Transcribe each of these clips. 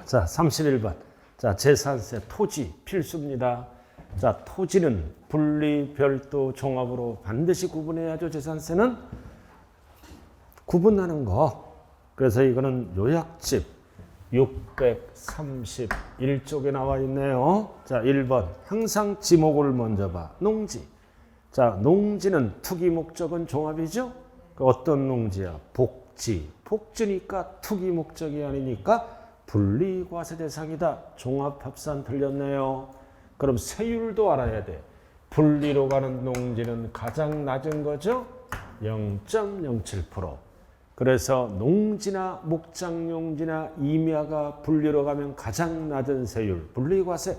자, 31번. 자, 재산세 토지 필수입니다. 자, 토지는 분리, 별도, 종합으로 반드시 구분해야죠. 재산세는 구분하는 거. 그래서 이거는 요약집 631쪽에 나와 있네요. 자, 1번. 항상 지목을 먼저 봐. 농지. 자, 농지는 투기 목적은 종합이죠. 어떤 농지야? 복지. 복지니까 투기 목적이 아니니까 분리과세 대상이다. 종합합산 틀렸네요. 그럼 세율도 알아야 돼. 분리로 가는 농지는 가장 낮은 거죠. 0.07%. 그래서 농지나 목장용지나 임야가 분리로 가면 가장 낮은 세율, 분리과세.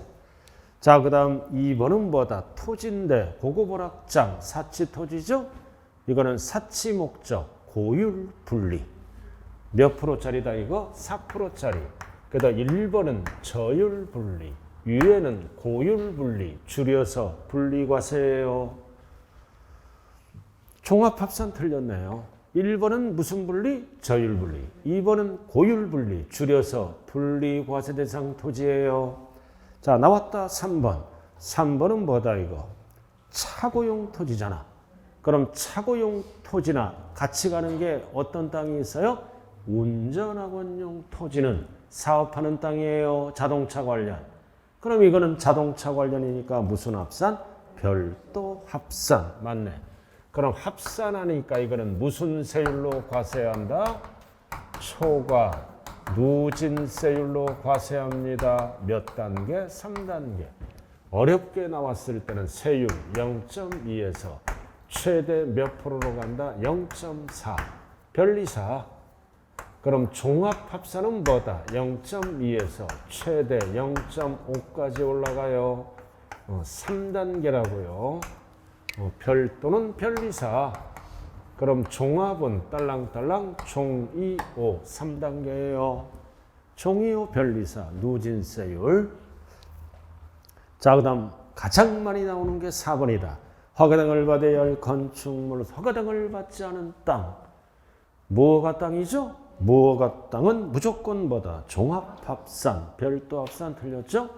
자, 그 다음 2번은 뭐다? 토지인데 고고보락장, 사치토지죠? 이거는 사치 목적, 고율 분리. 몇 프로짜리다 이거? 4%짜리. 그 다음 1번은 저율 분리, 위에는 고율 분리, 줄여서 분리과세예요. 종합합산 틀렸네요. 1번은 무슨 분리? 저율 분리. 2번은 고율 분리, 줄여서 분리과세 대상 토지예요. 자, 나왔다 3번. 3번은 뭐다 이거? 차고용 토지잖아. 그럼 차고용 토지나 같이 가는 게 어떤 땅이 있어요? 운전학원용 토지는 사업하는 땅이에요. 자동차 관련. 그럼 이거는 자동차 관련이니까 무슨 합산? 별도 합산. 맞네. 그럼 합산하니까 이거는 무슨 세율로 과세한다? 초과 누진세율로 과세합니다. 몇 단계? 3단계. 어렵게 나왔을 때는 세율 0.2에서 최대 몇 프로로 간다? 0.4. 별리사. 그럼 종합합산은 뭐다? 0.2에서 최대 0.5까지 올라가요. 3단계라고요. 별도는 별리사. 그럼 종합은 딸랑딸랑 종2, 5, 3단계예요. 종2, 5 별리사, 누진세율. 자, 그 다음 가장 많이 나오는 게 4번이다. 허가등을 받아야 할 건축물, 허가등을 받지 않은 땅. 뭐가 땅이죠? 뭐가 땅은 무조건 뭐다? 종합합산, 별도합산 틀렸죠?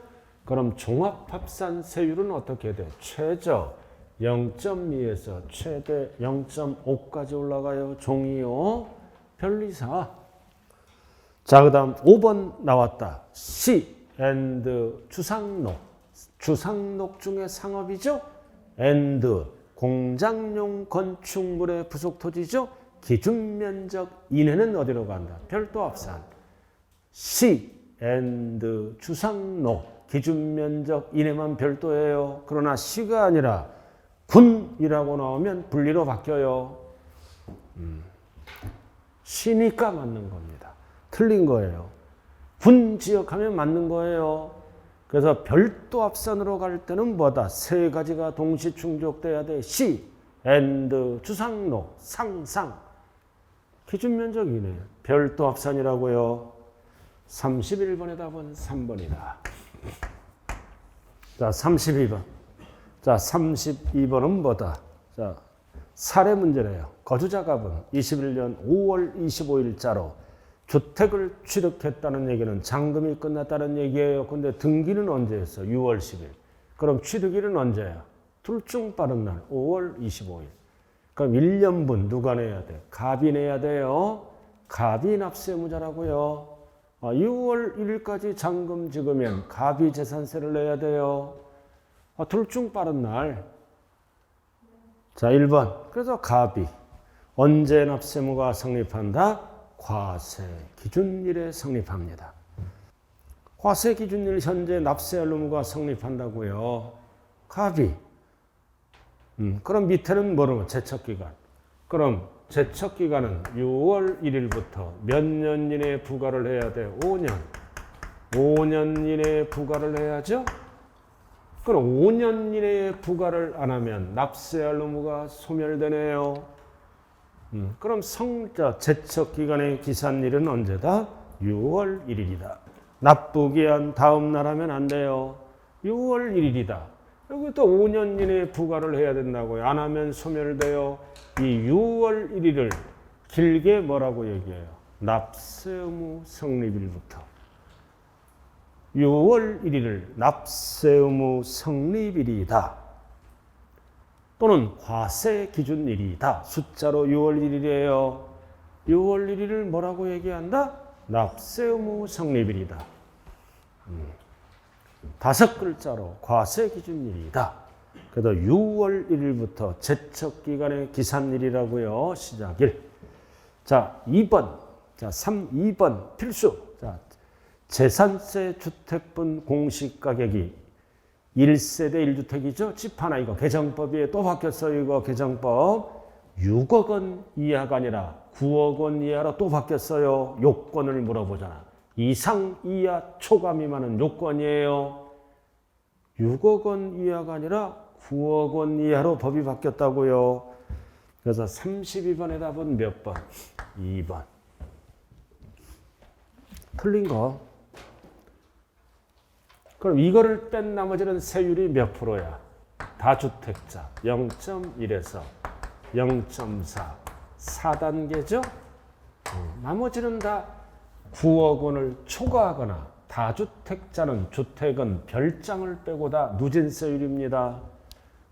그럼 종합합산 세율은 어떻게 돼? 최저 0.2에서 최대 0.5까지 올라가요. 종2, 별리사. 자, 그 다음 5번 나왔다. 시 앤드 주상록. 주상록 중에 상업이죠? 앤드 공장용 건축물의 부속토지죠? 기준면적 이내는 어디로 간다? 별도합산. 시 앤드 주상록. 기준면적 이내만 별도예요. 그러나 시가 아니라 군이라고 나오면 분리로 바뀌어요. 시니까 맞는 겁니다. 틀린 거예요. 군 지역하면 맞는 거예요. 그래서 별도 합산으로 갈 때는 뭐다? 세 가지가 동시 충족돼야 돼. 시, 앤드, 주상록, 상상. 기준면적 이내. 별도 합산이라고요. 31번의 답은 3번이다. 자, 32번. 자, 32번은 뭐다? 자, 사례 문제래요. 거주자갑은 21년 5월 25일자로 주택을 취득했다는 얘기는 잔금이 끝났다는 얘기예요. 근데 등기는 언제 했어? 6월 10일. 그럼 취득일은 언제야? 둘 중 빠른 날 5월 25일. 그럼 1년분 누가 내야 돼? 갑이 내야 돼요. 갑이 납세무자라고요. 6월 1일까지 잔금 지으면 갑이 재산세를 내야 돼요. 둘 중 빠른 날. 자, 1번. 그래서 갑이 언제 납세무가 성립한다? 과세 기준일에 성립합니다. 과세 기준일 현재 납세할 의무가 성립한다고요. 갑이. 그럼 밑에는 뭐로? 제척기간. 그럼 제척기간은 6월 1일부터 몇 년 이내에 부과를 해야 돼? 5년. 5년 이내에 부과를 해야죠. 그럼 5년 이내에 부과를 안 하면 납세할 의무가 소멸되네요. 그럼 제척기간의 기산일은 언제다? 6월 1일이다. 납부기한 다음 날 하면 안 돼요. 6월 1일이다. 여기 또 5년 이내에 부과를 해야 된다고요. 안 하면 소멸돼요. 이 6월 1일을 길게 뭐라고 얘기해요? 납세 의무 성립일부터. 6월 1일을 납세 의무 성립일이다. 또는 과세 기준일이다. 숫자로 6월 1일이에요. 6월 1일을 뭐라고 얘기한다? 납세 의무 성립일이다. 5글자로 과세 기준일이다. 그래서 6월 1일부터 제척기간의 기산일이라고요. 시작일. 자, 2번. 자, 2번 필수. 자, 재산세 주택분 공시가격이 1세대 1주택이죠. 집 하나 이거 개정법이 또 바뀌었어요. 이거 개정법. 6억 원 이하가 아니라 9억 원 이하로 또 바뀌었어요. 요건을 물어보잖아. 이상 이하 초과 미만은 요건이에요. 6억 원 이하가 아니라 9억 원 이하로 법이 바뀌었다고요. 그래서 32번의 답은 몇 번? 2번. 틀린 거. 그럼 이거를 뺀 나머지는 세율이 몇 프로야? 다주택자 0.1에서 0.4. 4단계죠? 나머지는 다 9억 원을 초과하거나 다주택자는 주택은 별장을 빼고 다 누진세율입니다.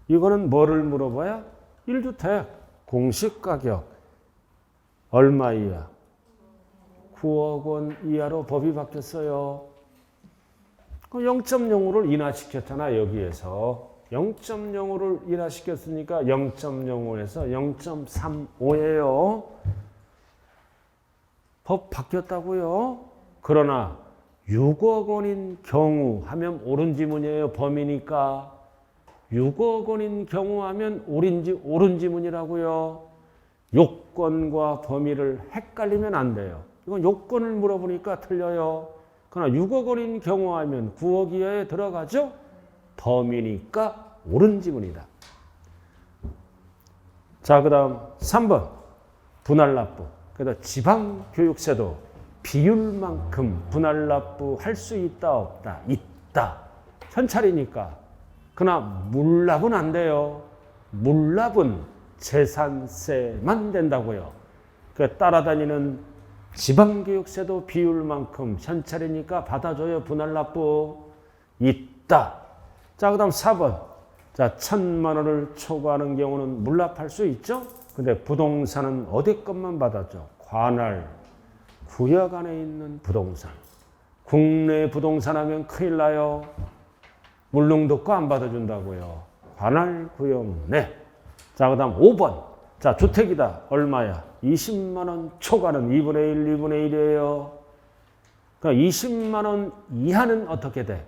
이거는 뭐를 물어봐야? 1주택 공시가격 얼마 이하? 9억 원 이하로 법이 바뀌었어요. 0.05를 인하시켰잖아. 여기에서 0.05를 인하시켰으니까 0.05에서 0.35예요. 법 바뀌었다고요. 그러나 6억 원인 경우 하면 옳은 지문이에요. 범위니까 6억 원인 경우 하면 옳은 지문이라고요. 요건과 범위를 헷갈리면 안 돼요. 이건 요건을 물어보니까 틀려요. 그러나 6억 원인 경우 하면 9억 이하에 들어가죠. 범위니까 옳은 지문이다. 자, 그 다음 3번 분할납부. 그래서 지방교육세도 비율만큼 분할납부 할 수 있다 없다? 있다. 현찰이니까. 그러나 물납은 안 돼요. 물납은 재산세만 된다고요. 그 따라다니는 지방교육세도 비율만큼 현찰이니까 받아줘요. 분할납부 있다. 자, 그 다음 4번. 자, 1,000만 원을 초과하는 경우는 물납할 수 있죠? 근데 부동산은 어디 것만 받아줘? 관할, 구역 안에 있는 부동산. 국내 부동산 하면 큰일 나요. 물릉도 거 안 받아준다고요. 관할, 구역 내. 자, 그 다음 5번. 자, 주택이다. 얼마야? 20만 원 초과는 2분의 1, 2분의 1이에요. 그러니까 20만 원 이하는 어떻게 돼?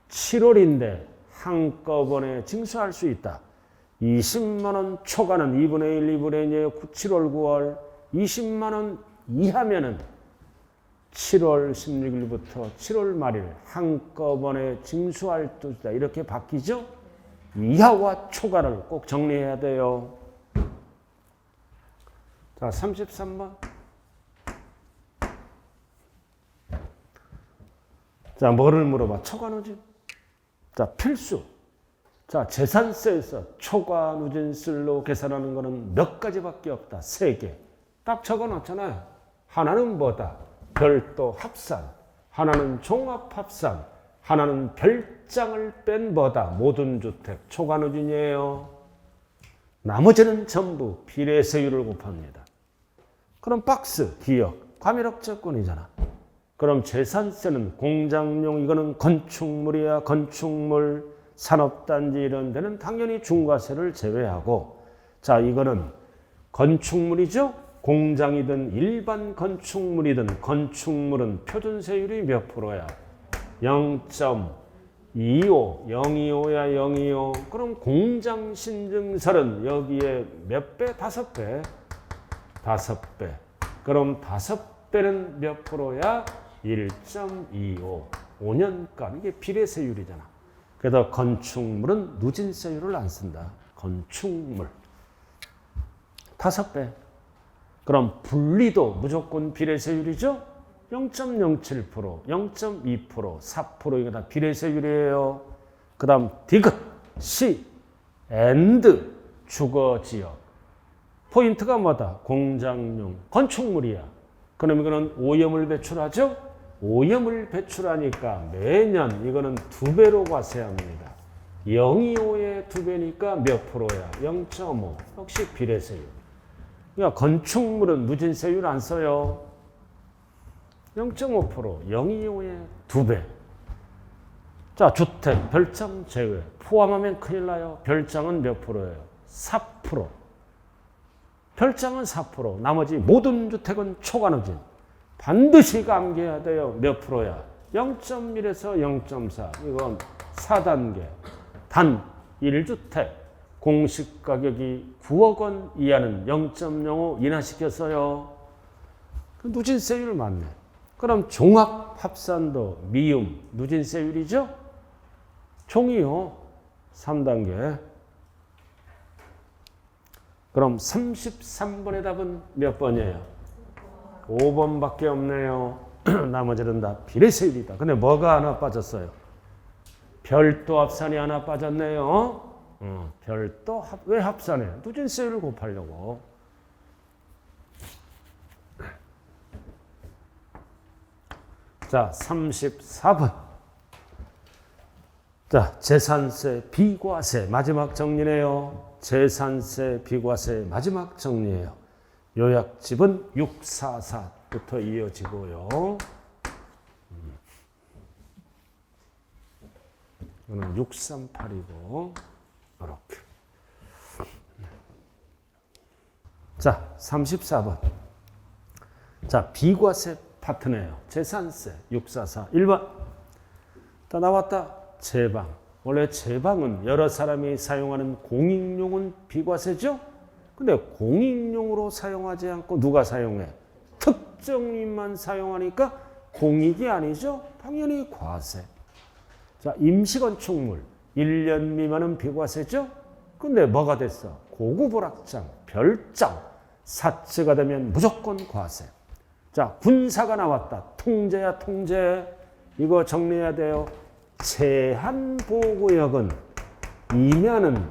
7월인데 한꺼번에 징수할 수 있다. 20만 원 초과는 2분의 1, 2분의 1이에요. 7월, 9월. 20만 원 이하면은 7월 16일부터 7월 말일 한꺼번에 징수할 수 있다. 이렇게 바뀌죠? 이하와 초과를 꼭 정리해야 돼요. 자, 33번. 자, 뭐를 물어봐? 초과 누진. 자, 필수. 자, 재산세에서 초과 누진세로 계산하는 거는 몇 가지밖에 없다. 3개. 딱 적어 놓잖아요. 하나는 뭐다? 별도 합산. 하나는 종합 합산. 하나는 별장을 뺀 뭐다? 모든 주택. 초과 누진이에요. 나머지는 전부 비례세율을 곱합니다. 그럼 박스, 기억, 과밀억제권이잖아. 그럼 재산세는 공장용, 이거는 건축물이야. 건축물, 산업단지 이런 데는 당연히 중과세를 제외하고. 자, 이거는 건축물이죠. 공장이든 일반 건축물이든 건축물은 표준세율이 몇 프로야? 0.25, 025야, 025. 그럼 공장 신증설은 여기에 몇 배? 5배. 5배. 그럼 5배는 몇 프로야? 1.25. 5년간. 이게 비례세율이잖아. 그래서 건축물은 누진세율을 안 쓴다. 건축물. 5배. 그럼 분리도 무조건 비례세율이죠? 0.07%, 0.2%, 4% 이거 다 비례세율이에요. 그 다음 디귿, 시, 앤드, 주거지역. 포인트가 뭐다? 공장용, 건축물이야. 그럼 이거는 오염을 배출하죠? 오염을 배출하니까 매년 이거는 2배로 과세합니다. 0.25의 2배니까 몇 프로야? 0.5. 역시 비례세율. 그러니까 건축물은 누진세율 안 써요. 0.5%, 0.25의 2배. 자, 주택, 별장 제외. 포함하면 큰일 나요. 별장은 몇 프로예요? 4%. 별장은 4%. 나머지 모든 주택은 초과누진. 반드시 감개해야 돼요. 몇 프로야? 0.1에서 0.4. 이건 4단계. 단 1주택. 공시가격이 9억 원 이하는 0.05 인하시켰어요. 누진세율 맞네. 그럼 종합합산도 미음 누진세율이죠? 종이요. 3단계. 그럼 33번의 답은 몇 번이에요? 5번밖에 없네요. 나머지는 다 비례세율이다. 근데 뭐가 하나 빠졌어요? 별도 합산이 하나 빠졌네요. 별도 왜 합산해? 누진세율을 곱하려고. 자, 34번. 자, 재산세, 비과세 마지막 정리네요. 재산세, 비과세 마지막 정리예요. 요약집은 644부터 이어지고요. 이거는 638이고 이렇게. 자, 34번. 자, 비과세 파트네요. 재산세 644 1번. 다 나왔다. 제방. 원래 제방은 여러 사람이 사용하는 공익용은 비과세죠? 근데 공익용으로 사용하지 않고 누가 사용해? 특정인만 사용하니까 공익이 아니죠? 당연히 과세. 자, 임시건축물 1년 미만은 비과세죠? 근데 뭐가 됐어? 고급 오락장, 별장, 사치가 되면 무조건 과세. 자, 군사가 나왔다. 통제야, 통제. 이거 정리해야 돼요. 제한보호구역은 이면은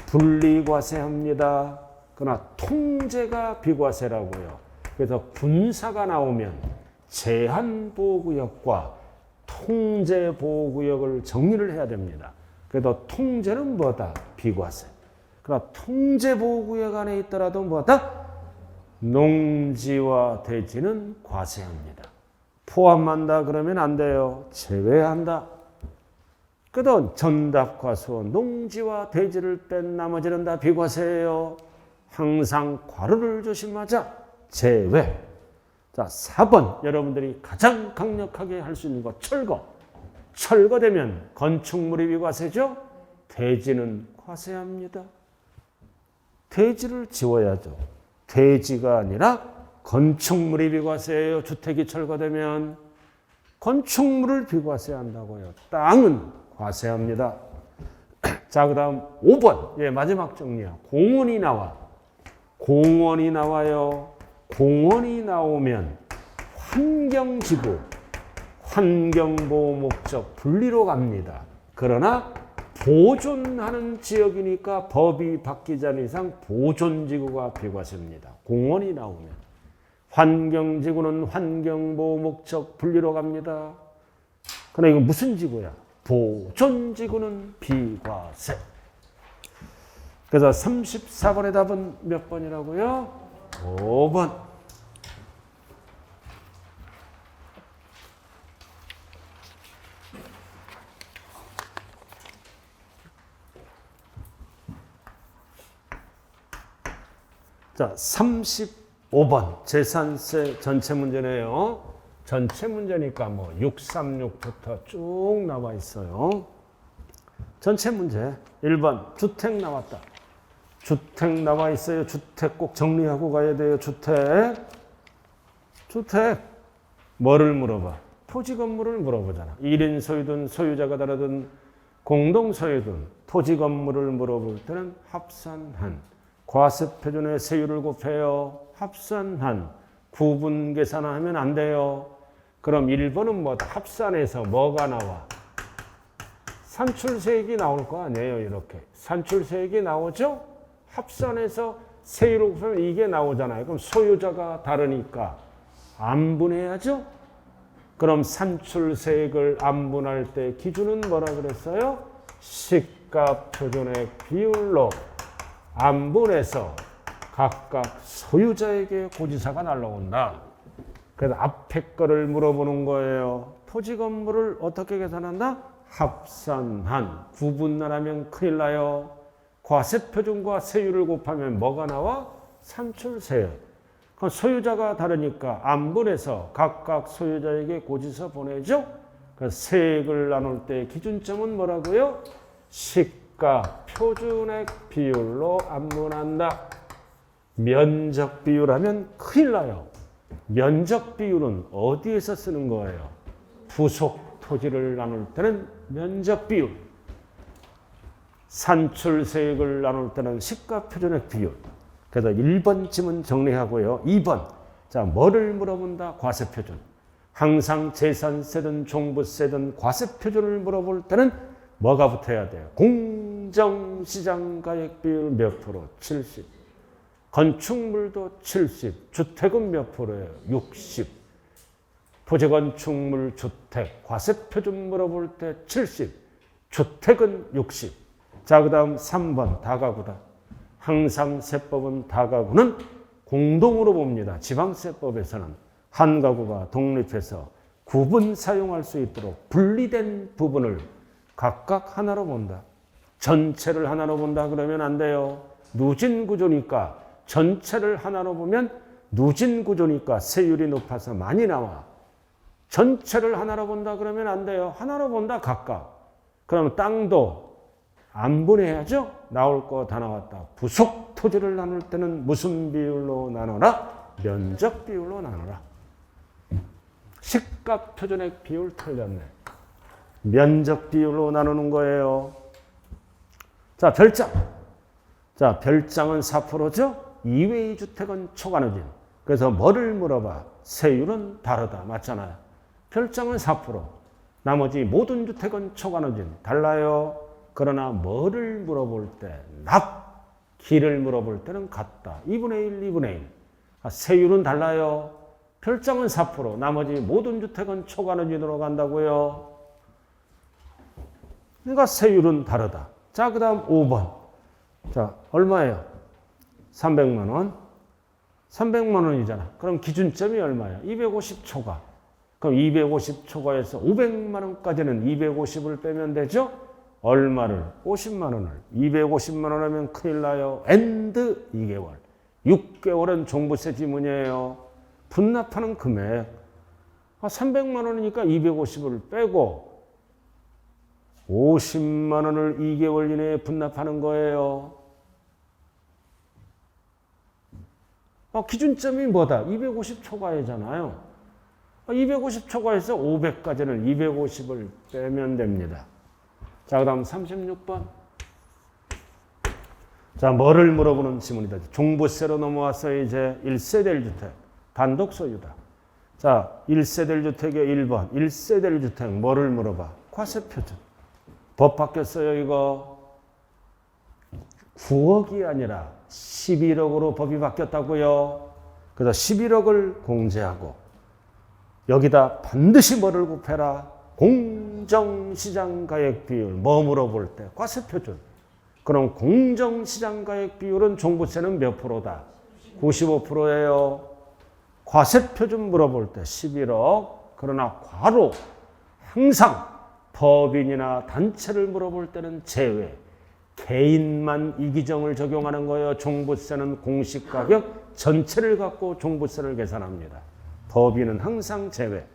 분리과세합니다. 그러나 통제가 비과세라고요. 그래서 군사가 나오면 제한보호구역과 통제보호구역을 정리를 해야 됩니다. 그래도 통제는 뭐다? 비과세. 그러나 통제보호구역 안에 있더라도 뭐다? 농지와 대지는 과세합니다. 포함한다 그러면 안 돼요. 제외한다. 그동 전답과수 농지와 대지를 뺀 나머지는 다 비과세예요. 항상 괄호를 조심하자. 제외. 자, 4번 여러분들이 가장 강력하게 할 수 있는 거 철거. 철거되면 건축물이 비과세죠. 대지는 과세합니다. 대지를 지워야죠. 대지가 아니라 건축물이 비과세예요. 주택이 철거되면 건축물을 비과세한다고요. 땅은 과세합니다. 자, 그 다음 5번. 예, 마지막 정리야. 공원이 나와. 공원이 나와요. 공원이 나오면 환경지구, 환경보호 목적 분리로 갑니다. 그러나 보존하는 지역이니까 법이 바뀌지 않는 이상 보존지구가 비과세입니다. 공원이 나오면. 환경지구는 환경보호 목적 분리로 갑니다. 그러나 이건 무슨 지구야? 보존지구는 비과세. 그래서 34번의 답은 몇 번이라고요? 5번. 자, 35번 재산세 전체 문제네요. 전체 문제니까 뭐 636부터 쭉 나와 있어요. 전체 문제 1번 주택 나왔다. 주택 나와 있어요. 주택 꼭 정리하고 가야 돼요. 주택. 뭐를 물어봐? 토지 건물을 물어보잖아. 1인 소유든 소유자가 다르든 공동 소유든 토지 건물을 물어볼 때는 합산한. 과세표준의 세율을 곱해요. 합산한. 구분 계산하면 안 돼요. 그럼 1번은 뭐다? 합산해서 뭐가 나와? 산출세액이 나올 거 아니에요. 이렇게. 산출세액이 나오죠? 합산해서 세율을 곱하면 이게 나오잖아요. 그럼 소유자가 다르니까 안 분해야죠? 그럼 산출세액을 안분할 때 기준은 뭐라 그랬어요? 시가 표준액 비율로 안분해서 각각 소유자에게 고지사가 날라온다. 그래서 앞에 거를 물어보는 거예요. 토지 건물을 어떻게 계산한다? 합산한. 구분하면 큰일 나요. 과세표준과 세율을 곱하면 뭐가 나와? 산출세액. 그럼 소유자가 다르니까 안분해서 각각 소유자에게 고지서 보내죠. 그래서 세액을 나눌 때 기준점은 뭐라고요? 시가 표준액 비율로 안분한다. 면적 비율하면 큰일 나요. 면적 비율은 어디에서 쓰는 거예요? 부속 토지를 나눌 때는 면적 비율. 산출세액을 나눌 때는 시가 표준액 비율. 그래서 1번 지문 정리하고요. 2번. 자, 뭐를 물어본다? 과세표준. 항상 재산세든 종부세든 과세표준을 물어볼 때는 뭐가 붙어야 돼요? 공정시장가액 비율 몇 프로? 70. 건축물도 70. 주택은 몇 프로예요? 60. 토지건축물 주택 과세표준 물어볼 때 70. 주택은 60. 자, 그 다음 3번 다가구다. 항상 세법은 다가구는 공동으로 봅니다. 지방세법에서는 한 가구가 독립해서 구분 사용할 수 있도록 분리된 부분을 각각 하나로 본다. 전체를 하나로 본다 그러면 안 돼요. 누진 구조니까 전체를 하나로 보면 누진 구조니까 세율이 높아서 많이 나와. 전체를 하나로 본다 그러면 안 돼요. 하나로 본다 각각. 그러면 땅도 안분해야죠. 나올 거 다 나왔다. 부속 토지를 나눌 때는 무슨 비율로 나눠라? 면적 비율로 나눠라. 시가 표준액 비율 틀렸네. 면적 비율로 나누는 거예요. 자, 별장. 자, 별장은 4%죠. 이외의 주택은 초과누진. 그래서 뭐를 물어봐? 세율은 다르다. 맞잖아요. 별장은 4%. 나머지 모든 주택은 초과누진. 달라요. 그러나 뭐를 물어볼 때, 기를 물어볼 때는 같다. 2분의 1, 2분의 1. 세율은 달라요. 별장은 4%, 나머지 모든 주택은 초과누진으로 간다고요. 그러니까 세율은 다르다. 자, 그 다음 5번. 자, 얼마예요? 300만 원. 300만 원이잖아. 그럼 기준점이 얼마야? 250초과. 그럼 250초과에서 500만 원까지는 250을 빼면 되죠? 얼마를? 50만 원을. 250만 원 하면 큰일 나요. 엔드 2개월. 6개월은 종부세 지문이에요. 분납하는 금액. 300만 원이니까 250을 빼고 50만 원을 2개월 이내에 분납하는 거예요. 기준점이 뭐다? 250 초과이잖아요. 250 초과해서 500까지는 250을 빼면 됩니다. 자, 그 다음 36번. 자, 뭐를 물어보는 지문이다. 종부세로 넘어와서 이제 1세대 1주택. 단독 소유다. 자, 1세대 1주택의 1번. 1세대 1주택 뭐를 물어봐? 과세표준. 법 바뀌었어요, 이거. 9억이 아니라 11억으로 법이 바뀌었다고요. 그래서 11억을 공제하고 여기다 반드시 뭐를 곱해라? 공정시장가액 비율. 뭐 물어볼 때? 과세표준. 그럼 공정시장가액 비율은 종부세는 몇 프로다? 95%예요. 과세표준 물어볼 때 11억. 그러나 과로 항상 법인이나 단체를 물어볼 때는 제외. 개인만 이 규정을 적용하는 거예요. 종부세는 공시가격 전체를 갖고 종부세를 계산합니다. 법인은 항상 제외.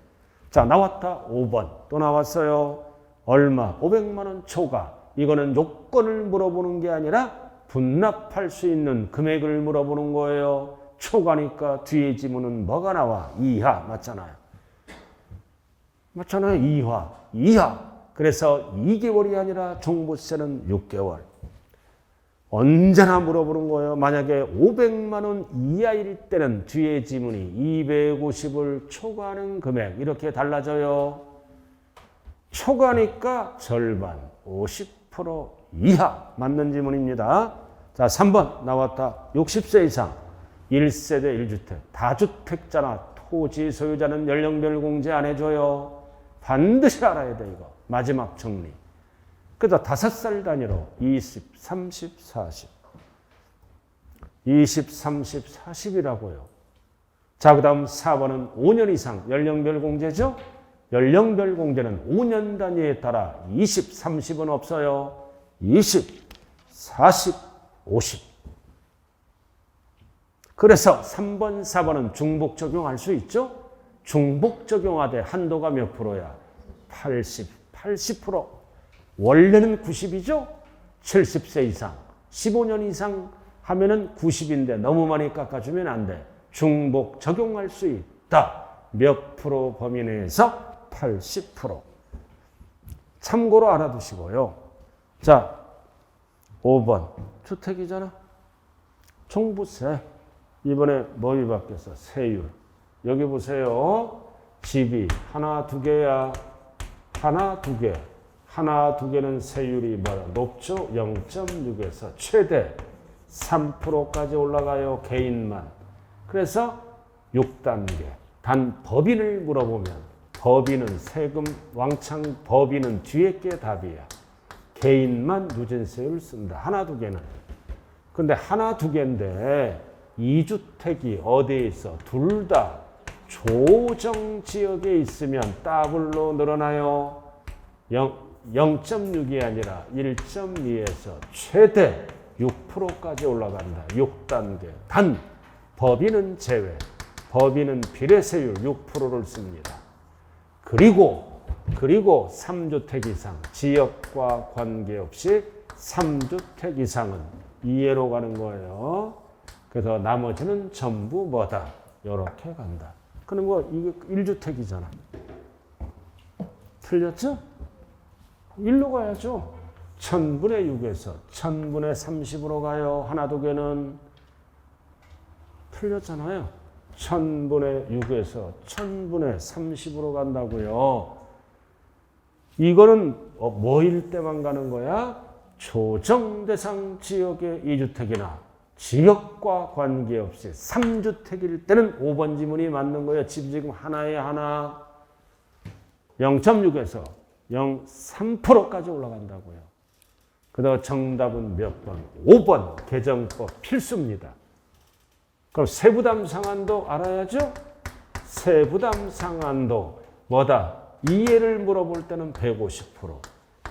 자, 나왔다. 5번. 또 나왔어요. 얼마? 500만 원 초과. 이거는 요건을 물어보는 게 아니라 분납할 수 있는 금액을 물어보는 거예요. 초과니까 뒤에 지문은 뭐가 나와? 이하. 맞잖아요. 맞잖아요. 이하. 그래서 2개월이 아니라 종부세는 6개월. 언제나 물어보는 거예요. 만약에 500만 원 이하일 때는 뒤에 지문이 250을 초과하는 금액 이렇게 달라져요. 초과니까 절반 50% 이하 맞는 지문입니다. 자, 3번 나왔다. 60세 이상 1세대 1주택 다주택자나 토지 소유자는 연령별 공제 안 해줘요. 반드시 알아야 돼 이거. 마지막 정리. 그래서 5살 단위로 20, 30, 40. 20, 30, 40이라고요. 자, 그 다음 4번은 5년 이상 연령별 공제죠. 연령별 공제는 5년 단위에 따라 20, 30은 없어요. 20, 40, 50. 그래서 3번, 4번은 중복 적용할 수 있죠? 중복 적용하되 한도가 몇 프로야? 80, 80%. 원래는 90이죠? 70세 이상, 15년 이상 하면은 90인데 너무 많이 깎아주면 안 돼. 중복 적용할 수 있다. 몇 프로 범위 내에서? 80%. 참고로 알아두시고요. 자, 5번. 주택이잖아. 종부세. 이번에 뭐이 바뀌었어? 세율. 여기 보세요. 집이 하나, 두 개야. 하나, 두 개. 하나, 두 개는 세율이 뭐야? 높죠? 0.6에서 최대 3%까지 올라가요. 개인만. 그래서 6단계. 단 법인을 물어보면 법인은 세금 왕창 법인은 뒤에 게 답이야. 개인만 누진세율 쓴다. 하나, 두 개는. 근데 하나, 두 개인데 2주택이 어디에 있어? 둘 다 조정 지역에 있으면 더블로 늘어나요. 0.6이 아니라 1.2에서 최대 6%까지 올라간다. 6단계. 단 법인은 제외. 법인은 비례세율 6%를 씁니다. 그리고 3주택 이상 지역과 관계없이 3주택 이상은 2회로 가는 거예요. 그래서 나머지는 전부 뭐다? 이렇게 간다. 그럼 뭐 이거 1주택이잖아. 틀렸죠? 1로 가야죠. 1000분의 6에서 1000분의 30으로 가요. 하나, 두 개는 틀렸잖아요. 1000분의 6에서 1000분의 30으로 간다고요. 이거는 뭐일 때만 가는 거야? 조정 대상 지역의 2주택이나 지역과 관계없이 3주택일 때는 5번 지문이 맞는 거예요. 집 지금 하나에 하나 0.6에서 0.3%까지 올라간다고요. 그다음 정답은 몇 번? 5번 개정법 필수입니다. 그럼 세부담 상한도 알아야죠? 세부담 상한도 뭐다? 이해를 물어볼 때는 150%,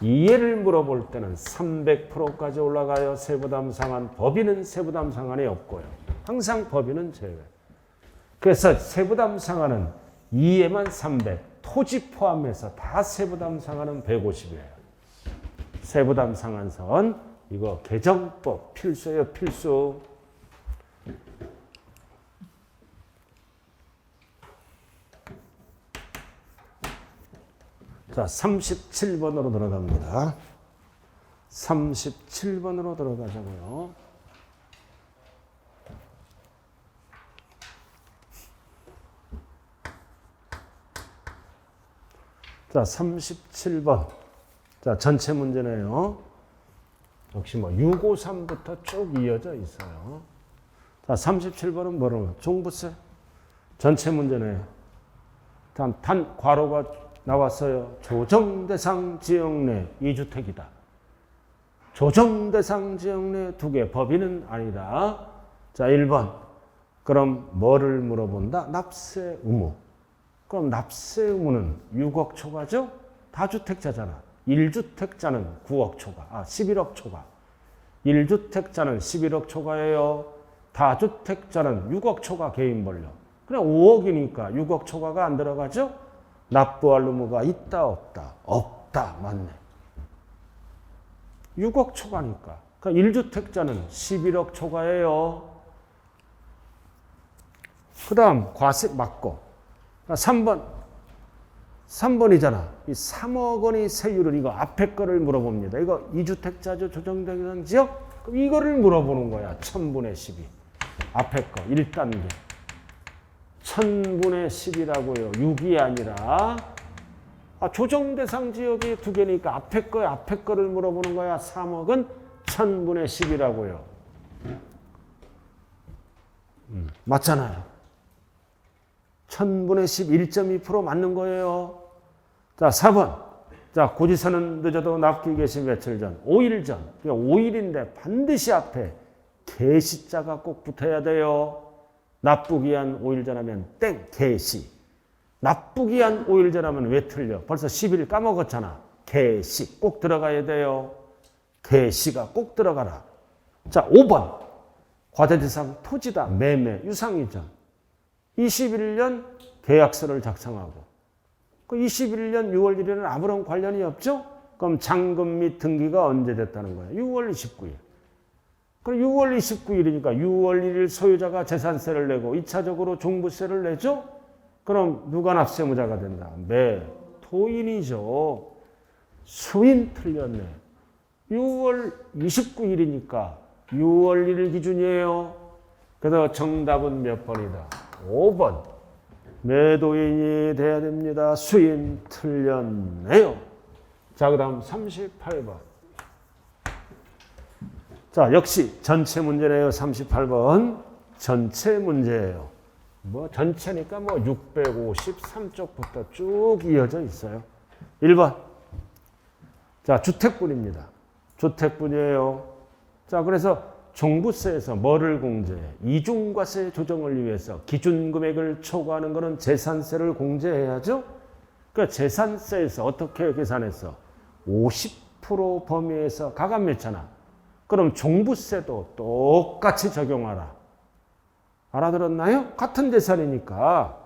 이해를 물어볼 때는 300%까지 올라가요. 세부담 상한. 법인은 세부담 상한이 없고요. 항상 법인은 제외. 그래서 세부담 상한은 이해만 300, 토지 포함해서 다 세부담 상한은 150이에요. 세부담 상한선 이거 개정법 필수예요. 필수. 자, 37번으로 들어갑니다. 37번으로 들어가자고요. 자, 37번. 자, 전체 문제네요. 역시 뭐 653부터 쭉 이어져 있어요. 자, 37번은 뭐라고? 종부세. 전체 문제네요. 단 괄호가 나왔어요. 조정 대상 지역 내 2주택이다. 조정 대상 지역 내 2개. 법인은 아니다. 자, 1번. 그럼 뭐를 물어본다? 납세 의무. 그럼 납세 의무는 6억 초과죠? 다주택자잖아. 1주택자는 9억 초과. 11억 초과. 1주택자는 11억 초과예요. 다주택자는 6억 초과 개인 벌려. 그냥 5억이니까 6억 초과가 안 들어가죠? 납부할 의무가 있다 없다? 없다. 맞네. 6억 초과니까. 그러니까 1주택자는 11억 초과예요. 그 다음 과세 맞고. 3번이잖아. 이 3억 원의 세율을 이거 앞에 거를 물어봅니다. 이거 2주택자죠. 조정대상 지역? 그럼 이거를 물어보는 거야. 1000분의 12. 앞에 거 1단계. 1000분의 10이라고요. 6이 아니라 조정대상 지역이 2개니까 앞에 거를 물어보는 거야. 3억은 1000분의 10이라고요. 맞잖아요. 1000분의 11.2% 맞는 거예요. 자, 4번. 자, 고지서는 늦어도 납기 개시 며칠 전, 5일 전. 5일인데 반드시 앞에 개시자가 꼭 붙어야 돼요. 납부기 한 5일 전 하면 땡, 개시. 납부기 한 5일 전 하면 왜 틀려? 벌써 10일 까먹었잖아. 개시 꼭 들어가야 돼요. 개시가 꼭 들어가라. 자, 5번. 과대대상 토지다. 매매, 유상이전. 21년 계약서를 작성하고 그 21년 6월 1일은 아무런 관련이 없죠? 그럼 잔금 및 등기가 언제 됐다는 거예요? 6월 29일. 그럼 6월 29일이니까 6월 1일 소유자가 재산세를 내고 2차적으로 종부세를 내죠? 그럼 누가 납세무자가 된다? 토인이죠. 수인 틀렸네. 6월 29일이니까 6월 1일 기준이에요. 그래서 정답은 몇 번이다? 5번. 매도인이 돼야 됩니다. 수인 틀렸네요. 자, 그 다음 38번. 자, 역시 전체 문제네요. 38번. 전체 문제예요. 전체니까 653쪽부터 쭉 이어져 있어요. 1번. 자, 주택분입니다. 주택분이에요. 자, 그래서 종부세에서 뭐를 공제해? 이중과세 조정을 위해서 기준금액을 초과하는 것은 재산세를 공제해야죠. 그러니까 재산세에서 어떻게 계산했어? 50% 범위에서 가감했잖아. 그럼 종부세도 똑같이 적용하라. 알아들었나요? 같은 재산이니까.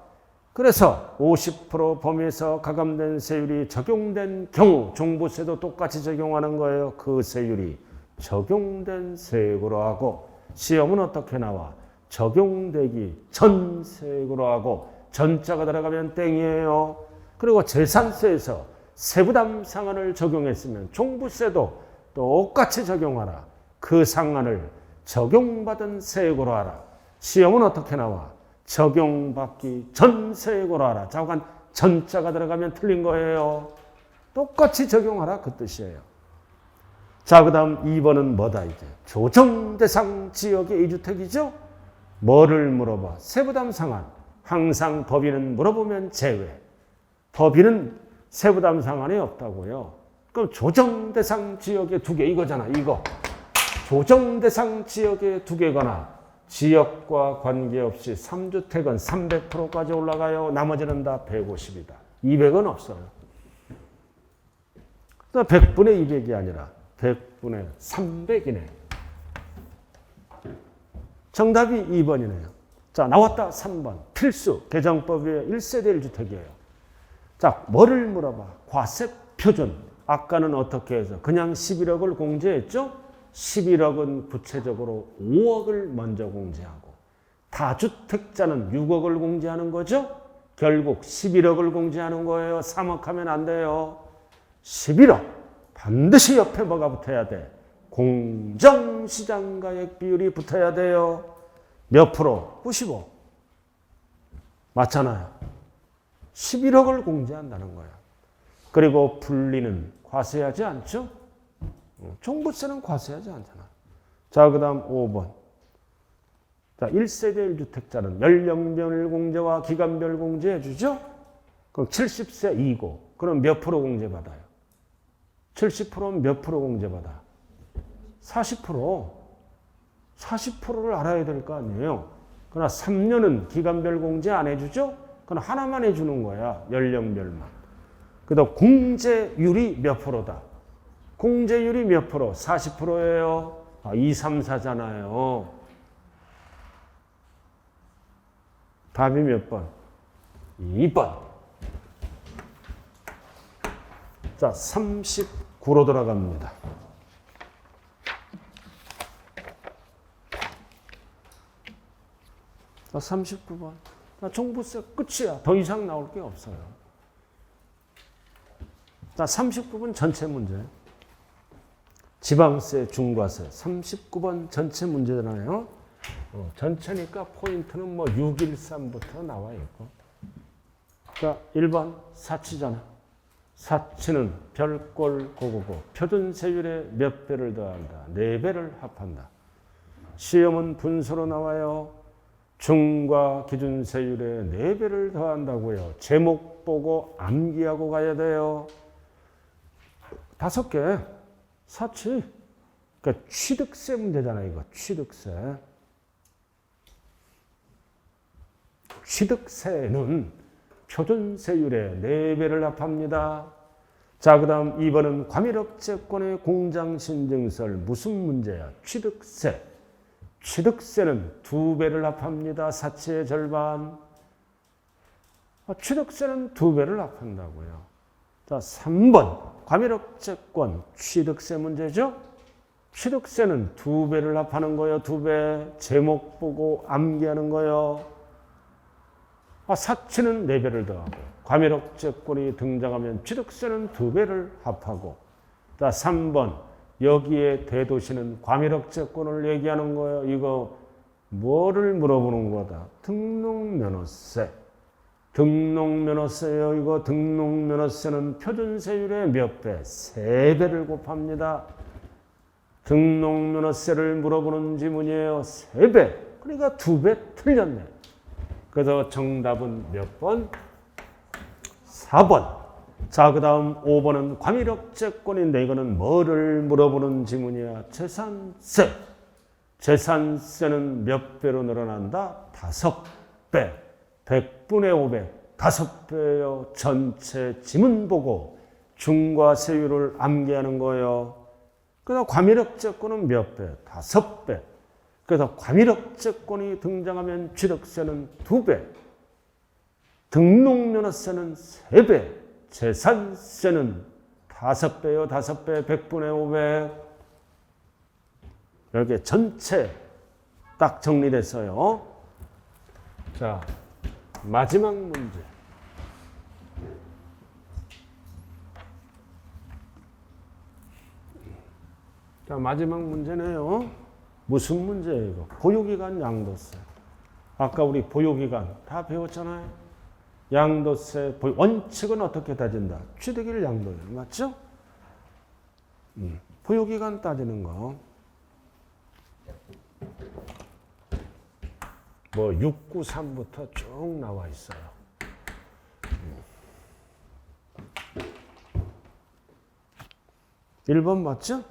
그래서 50% 범위에서 가감된 세율이 적용된 경우 종부세도 똑같이 적용하는 거예요. 그 세율이 적용된 세액으로 하고 시험은 어떻게 나와? 적용되기 전 세액으로 하고 전자가 들어가면 땡이에요. 그리고 재산세에서 세부담 상한을 적용했으면 종부세도 똑같이 적용하라. 그 상한을 적용받은 세액으로 하라. 시험은 어떻게 나와? 적용받기 전 세액으로 하라. 잠깐 전자가 들어가면 틀린 거예요. 똑같이 적용하라 그 뜻이에요. 자, 그 다음 2번은 뭐다 이제? 조정대상 지역의 2주택이죠? 뭐를 물어봐? 세부담 상한. 항상 법인은 물어보면 제외. 법인은 세부담 상한이 없다고요. 그럼 조정대상 지역의 2개 이거잖아. 이거. 조정대상 지역의 2개거나 지역과 관계없이 3주택은 300%까지 올라가요. 나머지는 다 150이다. 200은 없어요. 100분의 200이 아니라 100분의 300이네. 정답이 2번이네요. 자, 나왔다. 3번. 필수. 개정법의 1세대 1주택이에요. 자, 뭐를 물어봐? 과세 표준. 아까는 어떻게 해서? 그냥 11억을 공제했죠? 11억은 구체적으로 5억을 먼저 공제하고 다주택자는 6억을 공제하는 거죠? 결국 11억을 공제하는 거예요. 3억 하면 안 돼요. 11억. 반드시 옆에 뭐가 붙어야 돼? 공정시장가액 비율이 붙어야 돼요. 몇 프로? 95. 맞잖아요. 11억을 공제한다는 거야. 그리고 분리는 과세하지 않죠? 종부세는 과세하지 않잖아. 자, 그 다음 5번. 자, 1세대 1주택자는 연령별 공제와 기간별 공제 해주죠? 그럼 70세 이고. 그럼 몇 프로 공제받아요? 70%면 몇 프로 공제받아? 40%. 40%를 알아야 될 거 아니에요. 그러나 3년은 기간별 공제 안 해주죠? 그건 하나만 해주는 거야. 연령별만. 그다음 공제율이 몇 프로다? 공제율이 몇 프로? 40%예요. 2, 3, 4잖아요. 답이 몇 번? 2번. 자, 39로 돌아갑니다. 자, 39번. 자, 종부세 끝이야. 더 이상 나올 게 없어요. 자, 39번 전체 문제. 지방세, 중과세. 39번 전체 문제잖아요. 전체니까 포인트는 613부터 나와 있고. 자, 1번 사치잖아. 사치는 별꼴 고고고 표준세율의 몇 배를 더한다. 4배를 합한다. 시험은 분수로 나와요. 중과 기준세율의 4배를 더한다고요. 제목 보고 암기하고 가야 돼요. 5개. 사치. 그러니까 취득세 문제잖아요. 이거 취득세. 취득세는 표준세율의 4배를 합합니다. 자, 그 다음 2번은 과밀업채권의 공장신증설. 무슨 문제야? 취득세. 취득세는 2배를 합합니다. 사치의 절반. 취득세는 2배를 합한다고요. 자, 3번 과밀업채권 취득세 문제죠. 취득세는 2배를 합하는 거예요. 2배. 제목 보고 암기하는 거예요. 사치는 4배를 더하고 과밀업채권이 등장하면 취득세는 2배를 합하고. 자, 3번 여기에 대도시는 과밀업채권을 얘기하는 거예요. 이거 뭐를 물어보는 거다? 등록면허세. 등록면허세요. 이거 등록면허세는 표준세율의 몇 배? 3배를 곱합니다. 등록면허세를 물어보는 지문이에요. 3배. 그러니까 2배 틀렸네. 그래서 정답은 몇 번? 4번. 자, 그 다음 5번은 과밀업채권인데 이거는 뭐를 물어보는 지문이야? 재산세. 재산세는 몇 배로 늘어난다? 5배. 100분의 500. 5배요. 전체 지문 보고 중과 세율을 암기하는 거예요. 그래서 과밀업채권은 몇 배? 5배. 그래서 과밀업채권이 등장하면 취득세는 2배, 등록면허세는 3배, 재산세는 5배요. 5배, 100분의 500. 이렇게 전체 딱 정리됐어요. 자, 마지막 문제. 자, 마지막 문제네요. 무슨 문제예요, 이거? 보유기간 양도세. 아까 우리 보유기간 다 배웠잖아요. 양도세, 원칙은 어떻게 따진다? 취득일 양도일, 맞죠? 보유기간 따지는 거. 뭐 693부터 쭉 나와 있어요. 1번 맞죠?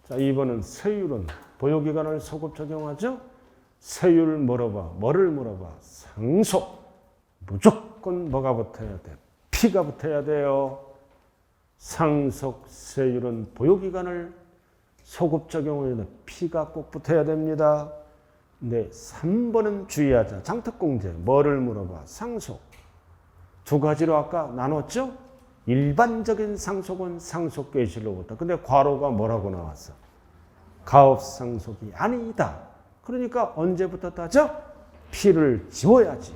자, 2번은 세율은 보유기간을 소급 적용하죠? 세율 물어봐. 뭐를 물어봐? 상속. 무조건 뭐가 붙어야 돼? 피가 붙어야 돼요. 상속세율은 보유기간을 소급 적용하면 피가 꼭 붙어야 됩니다. 근데 3번은 주의하자. 장특공제. 뭐를 물어봐? 상속. 2가지로 아까 나눴죠? 일반적인 상속은 상속계실로부터. 근데 괄호가 뭐라고 나왔어? 가업상속이 아니다. 그러니까 언제부터 따져? 피를 지워야지.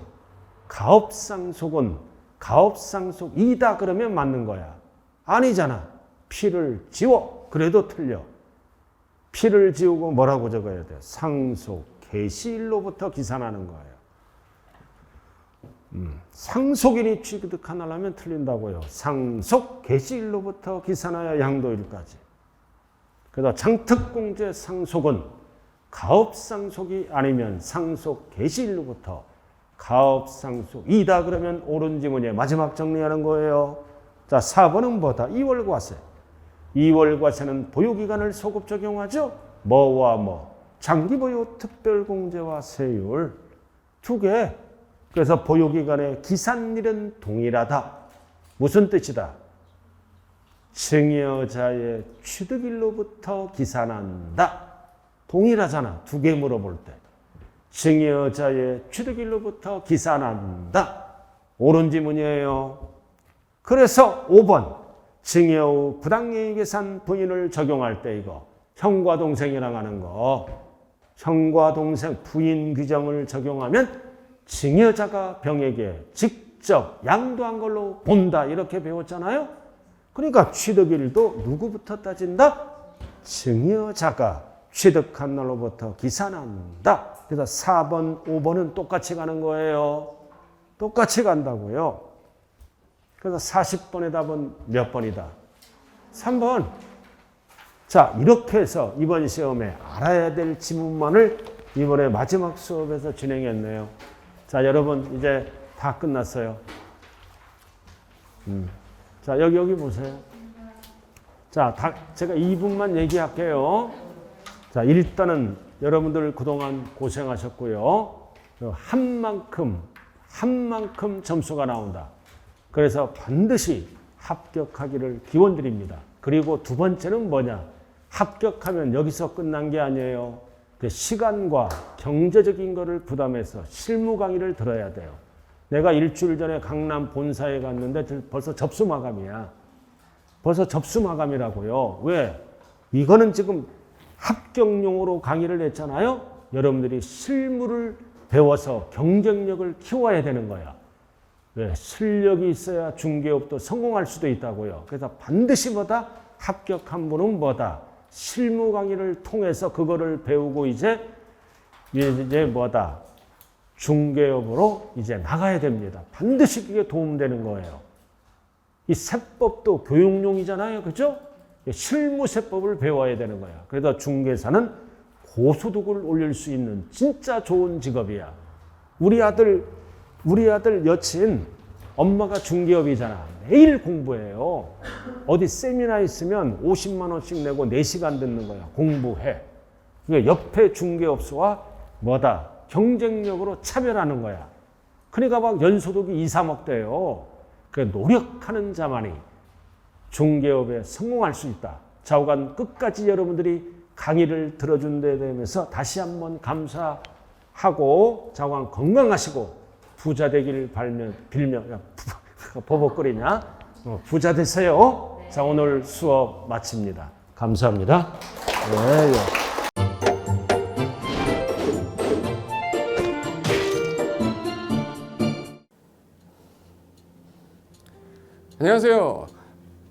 가업상속은 가업상속이다 그러면 맞는 거야. 아니잖아. 피를 지워. 그래도 틀려. 피를 지우고 뭐라고 적어야 돼? 상속 개시일로부터 기산하는 거예요. 상속인이 취득하려면 틀린다고요. 상속 개시일로부터 기산하여 양도일까지. 그래서 장특공제 상속은 가업상속이 아니면 상속 개시일로부터 가업상속이다 그러면 옳은 지문의 마지막 정리하는 거예요. 자, 4번은 뭐다? 2월과세. 2월과세는 보유기간을 소급 적용하죠? 뭐와 뭐? 장기보유 특별공제와 세율 2개. 그래서 보유기간의 기산일은 동일하다. 무슨 뜻이다? 증여자의 취득일로부터 기산한다. 동일하잖아. 2개 물어볼 때. 증여자의 취득일로부터 기산한다. 옳은 지문이에요. 그래서 5번. 증여 후 부당이익계산 부인을 적용할 때 이거 형과 동생이랑 하는 거. 형과 동생 부인 규정을 적용하면 증여자가 병에게 직접 양도한 걸로 본다. 이렇게 배웠잖아요. 그러니까 취득일도 누구부터 따진다? 증여자가 취득한 날로부터 기산한다. 그래서 4번, 5번은 똑같이 가는 거예요. 똑같이 간다고요. 그래서 40번의 답은 몇 번이다? 3번. 자, 이렇게 해서 이번 시험에 알아야 될 지문만을 이번에 마지막 수업에서 진행했네요. 자, 여러분 이제 다 끝났어요. 자, 여기 보세요. 자, 제가 2분만 얘기할게요. 자, 일단은 여러분들 그동안 고생하셨고요. 한 만큼 점수가 나온다. 그래서 반드시 합격하기를 기원드립니다. 그리고 두 번째는 뭐냐? 합격하면 여기서 끝난 게 아니에요. 그 시간과 경제적인 거를 부담해서 실무 강의를 들어야 돼요. 내가 일주일 전에 강남 본사에 갔는데 벌써 접수 마감이야. 벌써 접수 마감이라고요. 왜? 이거는 지금 합격용으로 강의를 했잖아요. 여러분들이 실무를 배워서 경쟁력을 키워야 되는 거야. 왜? 실력이 있어야 중개업도 성공할 수도 있다고요. 그래서 반드시 뭐다? 합격한 분은 뭐다? 실무 강의를 통해서 그거를 배우고 이제 뭐다? 중개업으로 이제 나가야 됩니다. 반드시 그게 도움되는 거예요. 이 세법도 교육용이잖아요. 그죠? 실무 세법을 배워야 되는 거야. 그래서 중개사는 고소득을 올릴 수 있는 진짜 좋은 직업이야. 우리 아들 여친 엄마가 중개업이잖아. 매일 공부해요. 어디 세미나 있으면 50만 원씩 내고 4시간 듣는 거야. 공부해. 그러니까 옆에 중개업소와 뭐다? 경쟁력으로 차별하는 거야. 그러니까 막 연소득이 2, 3억 돼요. 그 노력하는 자만이 중개업에 성공할 수 있다. 좌우간 끝까지 여러분들이 강의를 들어준 데 대해서 다시 한번 감사하고 좌우간 건강하시고 부자 되길 빌며 버벅거리냐? 부자 되세요. 자, 오늘 수업 마칩니다. 감사합니다. 네. 안녕하세요.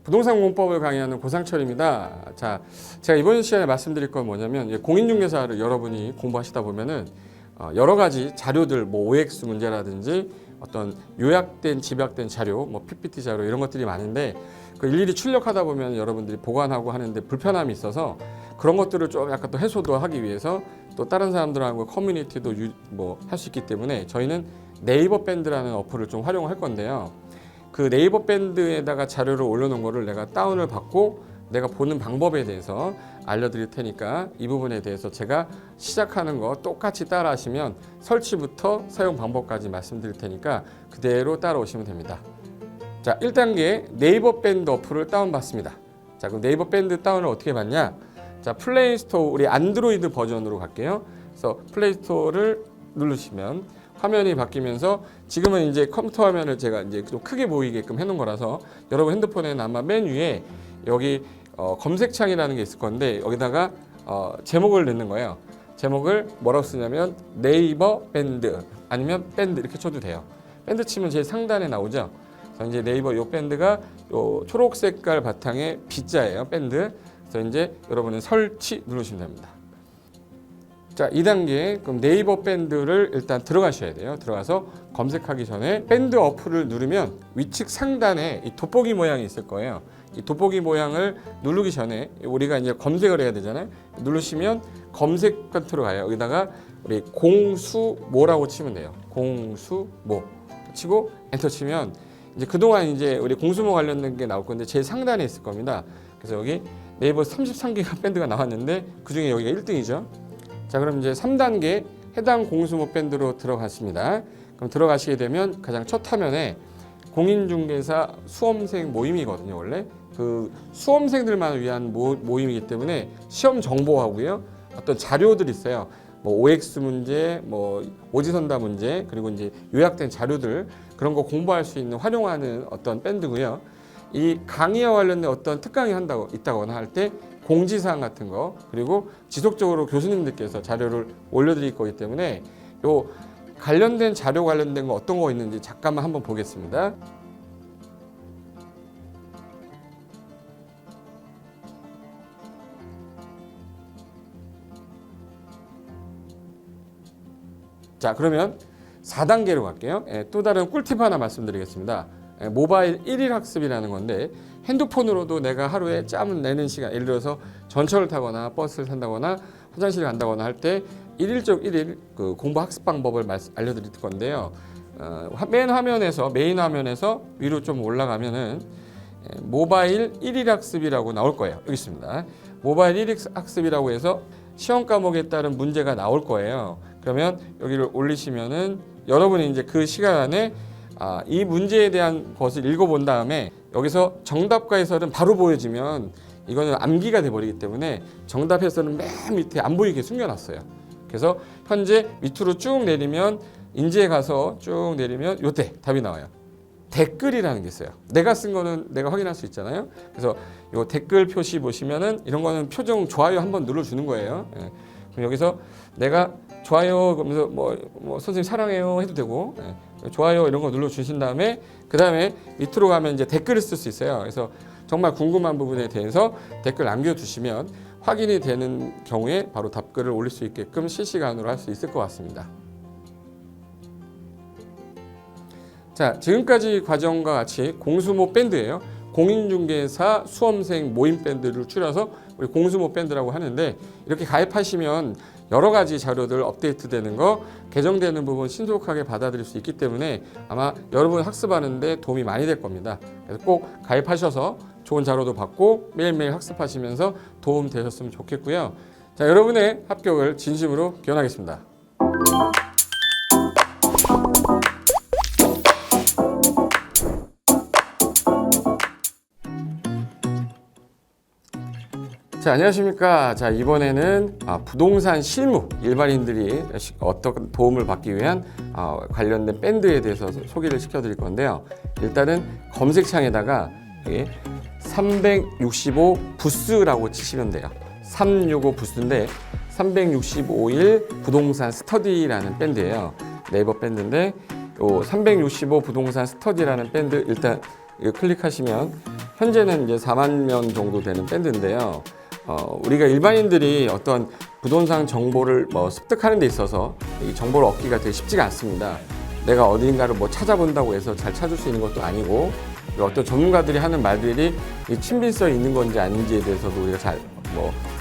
부동산 공법을 강의하는 고상철입니다. 자, 제가 이번 시간에 말씀드릴 건 뭐냐면 공인중개사를 여러분이 공부하시다 보면은 여러 가지 자료들, 뭐 OX 문제라든지 어떤 요약된 집약된 자료, 뭐 PPT 자료 이런 것들이 많은데 그 일일이 출력하다 보면 여러분들이 보관하고 하는데 불편함이 있어서 그런 것들을 좀 약간 또 해소도 하기 위해서 또 다른 사람들하고 커뮤니티도 뭐 할 수 있기 때문에 저희는 네이버 밴드라는 어플을 좀 활용할 건데요. 그 네이버 밴드에다가 자료를 올려놓은 거를 내가 다운을 받고 내가 보는 방법에 대해서 알려드릴 테니까 이 부분에 대해서 제가 시작하는 거 똑같이 따라 하시면 설치부터 사용 방법까지 말씀드릴 테니까 그대로 따라오시면 됩니다. 자, 1단계 네이버 밴드 어플을 다운받습니다. 자, 그럼 네이버 밴드 다운을 어떻게 받냐? 자, 플레이스토어 우리 안드로이드 버전으로 갈게요. 그래서 플레이스토어를 누르시면 화면이 바뀌면서 지금은 이제 컴퓨터 화면을 제가 이제 좀 크게 보이게끔 해놓은 거라서 여러분 핸드폰에는 아마 맨 위에 여기 검색창이라는 게 있을 건데 여기다가 제목을 넣는 거예요. 제목을 뭐라고 쓰냐면 네이버 밴드 아니면 밴드 이렇게 쳐도 돼요. 밴드 치면 제일 상단에 나오죠. 그래서 이제 네이버 요 밴드가 요 초록 색깔 바탕에 B자예요. 밴드. 그래서 이제 여러분은 설치 누르시면 됩니다. 자, 2단계 그럼 네이버 밴드를 일단 들어가셔야 돼요. 들어가서 검색하기 전에 밴드 어플을 누르면 위측 상단에 이 돋보기 모양이 있을 거예요. 이 돋보기 모양을 누르기 전에 우리가 이제 검색을 해야 되잖아요. 누르시면 검색 컨트롤 가요. 여기다가 우리 공수모라고 치면 돼요. 공수모 치고 엔터 치면 이제 그동안 이제 우리 공수모 관련된 게 나올 건데 제일 상단에 있을 겁니다. 그래서 여기 네이버 33개가 밴드가 나왔는데 그중에 여기가 1등이죠. 자, 그럼 이제 3단계 해당 공수모 밴드로 들어갔습니다. 그럼 들어가시게 되면 가장 첫 화면에 공인중개사 수험생 모임이거든요. 원래 그 수험생들만 위한 모임이기 때문에 시험 정보하고요. 어떤 자료들이 있어요. 뭐 OX 문제, 뭐 오지선다 문제, 그리고 이제 요약된 자료들 그런 거 공부할 수 있는 활용하는 어떤 밴드고요. 이 강의와 관련된 어떤 특강이 있다거나 할 때 공지사항 같은 거 그리고 지속적으로 교수님들께서 자료를 올려드릴 거기 때문에 요 관련된 자료 관련된 거 어떤 거 있는지 잠깐만 한번 보겠습니다. 자, 그러면 4단계로 갈게요. 또 다른 꿀팁 하나 말씀드리겠습니다. 모바일 1일 학습이라는 건데 핸드폰으로도 내가 하루에 짬을 내는 시간, 예를 들어서 전철을 타거나 버스를 탄다거나 화장실 간다거나 할 때 일일적 일일 그 공부 학습 방법을 알려드릴 건데요. 메인 화면에서 위로 좀 올라가면은 모바일 일일 학습이라고 나올 거예요. 여기 있습니다. 모바일 일일 학습이라고 해서 시험 과목에 따른 문제가 나올 거예요. 그러면 여기를 올리시면은 여러분이 이제 그 시간 안에 이 문제에 대한 것을 읽어본 다음에 여기서 정답과 해설은 바로 보여지면 이거는 암기가 돼버리기 때문에 정답 해설은 맨 밑에 안 보이게 숨겨놨어요. 그래서 현재 밑으로 쭉 내리면 인지에 가서 쭉 내리면 요때 답이 나와요. 댓글이라는 게 있어요. 내가 쓴 거는 내가 확인할 수 있잖아요. 그래서 요 댓글 표시 보시면은 이런 거는 표정 좋아요 한번 눌러주는 거예요. 예. 그럼 여기서 내가 좋아요 그러면서 뭐 선생님 사랑해요 해도 되고 좋아요 이런 거 눌러주신 다음에 그 다음에 밑으로 가면 이제 댓글을 쓸 수 있어요. 그래서 정말 궁금한 부분에 대해서 댓글 남겨주시면 확인이 되는 경우에 바로 답글을 올릴 수 있게끔 실시간으로 할 수 있을 것 같습니다. 자, 지금까지 과정과 같이 공수모 밴드예요. 공인중개사 수험생 모임 밴드를 줄여서 우리 공수모 밴드라고 하는데 이렇게 가입하시면 여러 가지 자료들 업데이트되는 거 개정되는 부분 신속하게 받아들일 수 있기 때문에 아마 여러분 학습하는데 도움이 많이 될 겁니다. 그래서 꼭 가입하셔서 좋은 자료도 받고 매일매일 학습하시면서 도움 되셨으면 좋겠고요. 자, 여러분의 합격을 진심으로 기원하겠습니다. 자, 안녕하십니까. 자, 이번에는 부동산 실무 일반인들이 어떤 도움을 받기 위한 관련된 밴드에 대해서 소개를 시켜드릴 건데요. 일단은 검색창에다가 365 부스라고 치시면 돼요. 365 부스인데 365일 부동산 스터디라는 밴드예요. 네이버 밴드인데 요 365 부동산 스터디라는 밴드 일단 클릭하시면 현재는 이제 4만 명 정도 되는 밴드인데요. 우리가 일반인들이 어떤 부동산 정보를 습득하는 데 있어서 이 정보를 얻기가 되게 쉽지가 않습니다. 내가 어딘가를 찾아본다고 해서 잘 찾을 수 있는 것도 아니고 어떤 전문가들이 하는 말들이 이 친밀성이 있는 건지 아닌지에 대해서도 우리가 잘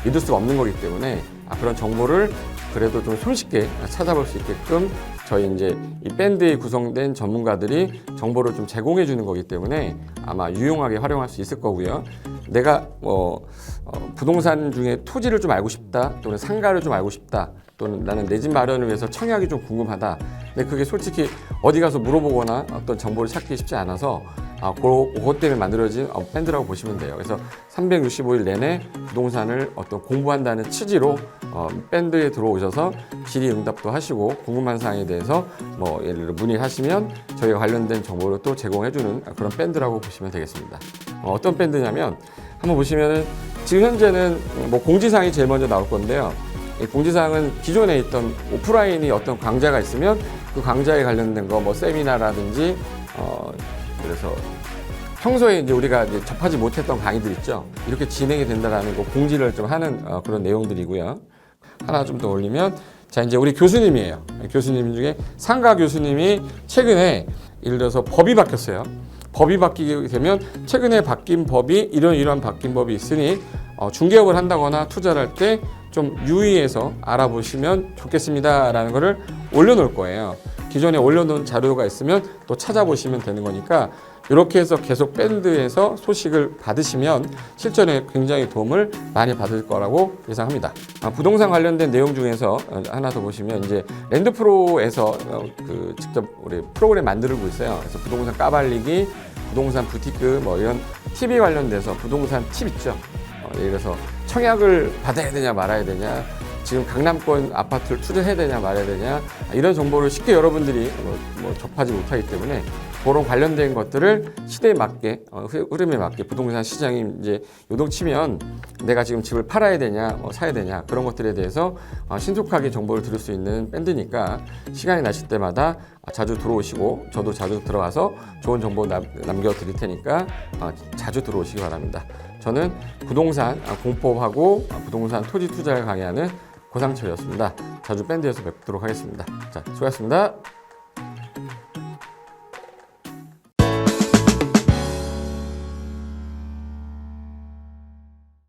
믿을 수가 없는 거기 때문에 그런 정보를 그래도 좀 손쉽게 찾아볼 수 있게끔 저희 이제 이 밴드에 구성된 전문가들이 정보를 좀 제공해 주는 거기 때문에 아마 유용하게 활용할 수 있을 거고요. 내가 부동산 중에 토지를 좀 알고 싶다 또는 상가를 좀 알고 싶다 또는 나는 내 집 마련을 위해서 청약이 좀 궁금하다. 근데 그게 솔직히 어디 가서 물어보거나 어떤 정보를 찾기 쉽지 않아서 그것 때문에 만들어진 밴드라고 보시면 돼요. 그래서 365일 내내 부동산을 어떤 공부한다는 취지로 밴드에 들어오셔서 질의응답도 하시고 궁금한 사항에 대해서 예를 들어 문의를 하시면 저희가 관련된 정보를 또 제공해주는 그런 밴드라고 보시면 되겠습니다. 어떤 밴드냐면 한번 보시면은 지금 현재는 공지사항이 제일 먼저 나올 건데요. 이 공지사항은 기존에 있던 오프라인이 어떤 강좌가 있으면 그 강좌에 관련된 거 세미나라든지 그래서 평소에 이제 우리가 이제 접하지 못했던 강의들 있죠. 이렇게 진행이 된다라는 거 공지를 좀 하는 그런 내용들이고요. 하나 좀 더 올리면 자 이제 우리 교수님이에요. 교수님 중에 상가 교수님이 최근에 예를 들어서 법이 바뀌었어요. 법이 바뀌게 되면 최근에 바뀐 법이 이러한 바뀐 법이 있으니 중개업을 한다거나 투자를 할 때 좀 유의해서 알아보시면 좋겠습니다라는 거를 올려놓을 거예요. 기존에 올려놓은 자료가 있으면 또 찾아보시면 되는 거니까 이렇게 해서 계속 밴드에서 소식을 받으시면 실전에 굉장히 도움을 많이 받을 거라고 예상합니다. 부동산 관련된 내용 중에서 하나 더 보시면 이제 랜드프로에서 직접 우리 프로그램 만들고 있어요. 그래서 부동산 까발리기, 부동산 부티크 이런 TV 관련돼서 부동산 팁 있죠. 예를 들어서 청약을 받아야 되냐 말아야 되냐, 지금 강남권 아파트를 투자해야 되냐 말아야 되냐 이런 정보를 쉽게 여러분들이 접하지 못하기 때문에 그런 관련된 것들을 시대에 맞게 흐름에 맞게 부동산 시장이 이제 요동치면 내가 지금 집을 팔아야 되냐 사야 되냐 그런 것들에 대해서 신속하게 정보를 들을 수 있는 밴드니까 시간이 나실 때마다 자주 들어오시고 저도 자주 들어가서 좋은 정보 남겨드릴 테니까 자주 들어오시기 바랍니다. 저는 부동산 공법하고 부동산 토지 투자를 강의하는 고상철이었습니다. 자주 밴드에서 뵙도록 하겠습니다. 자, 수고하셨습니다.